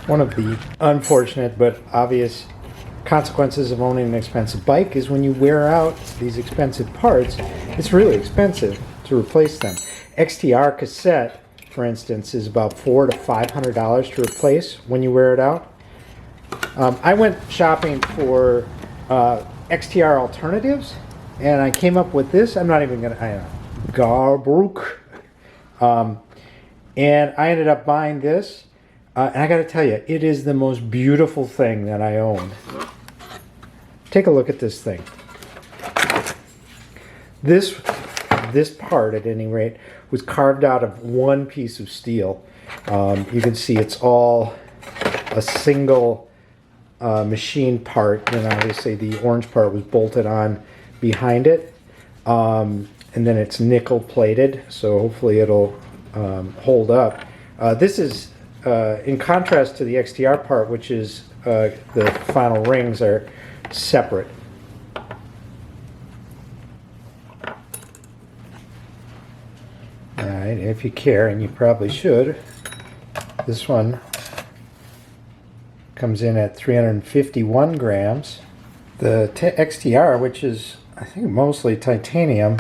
One of the unfortunate but obvious consequences of owning an expensive bike is when you wear out these expensive parts, it's really expensive to replace them. XTR Cassette, for instance, is about $400 to $500 to replace when you wear it out. I went shopping for XTR alternatives, and I came up with this. I'm not even going to... Garbaruk. And I ended up buying this. And I got to tell you, it is the most beautiful thing that I own. Take a look at this thing. This part, at any rate, was carved out of one piece of steel. You can see it's all a single machine part, and obviously the orange part was bolted on behind it. And then it's nickel plated, so hopefully it'll hold up. This is in contrast to the XTR part, which is the final rings are separate. Alright, if you care, and you probably should, this one comes in at 351 grams. The XTR, which is I think mostly titanium,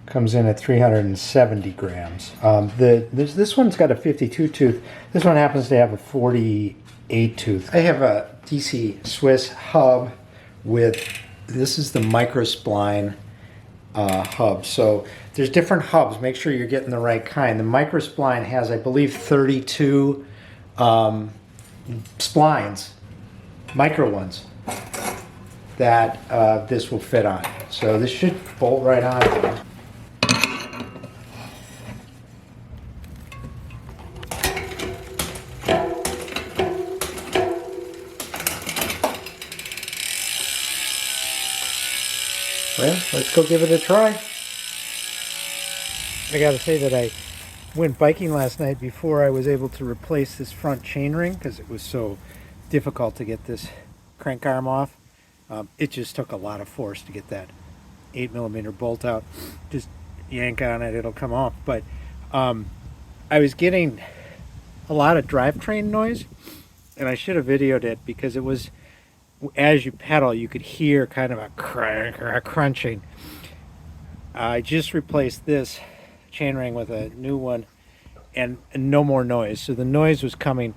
comes in at 370 grams. This one's got a 52 tooth. This one happens to have a 48 tooth. I have a DC Swiss hub with, this is the microspline hub. So there's different hubs. Make sure you're getting the right kind. The microspline has, I believe, 32 splines, micro ones, that this will fit on. So this should bolt right on. Well, let's go give it a try. I gotta say that I went biking last night before I was able to replace this front chainring because it was so difficult to get this crank arm off. It just took a lot of force to get that 8mm bolt out. Just yank on it, it'll come off. But I was getting a lot of drivetrain noise, and I should have videoed it because it was, as you pedal, you could hear kind of a crank or a crunching. I just replaced this chainring with a new one, and no more noise. So the noise was coming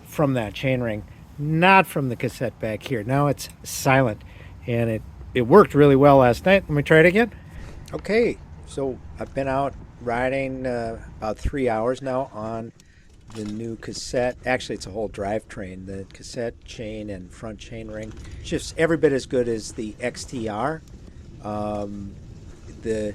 from that chainring, not from the cassette back here. Now it's silent, and it worked really well last night. Let me try it again. Okay, so I've been out riding about 3 hours now on the new cassette. Actually, it's a whole drivetrain. The cassette chain and front chain ring shifts every bit as good as the XTR. The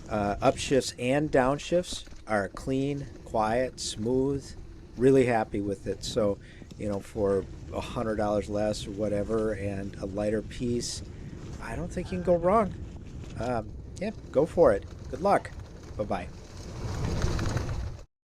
upshifts and downshifts are clean, quiet, smooth. Really happy with it. So, you know, for $100 less or whatever and a lighter piece, I don't think you can go wrong. Yeah, go for it. Good luck. Bye-bye.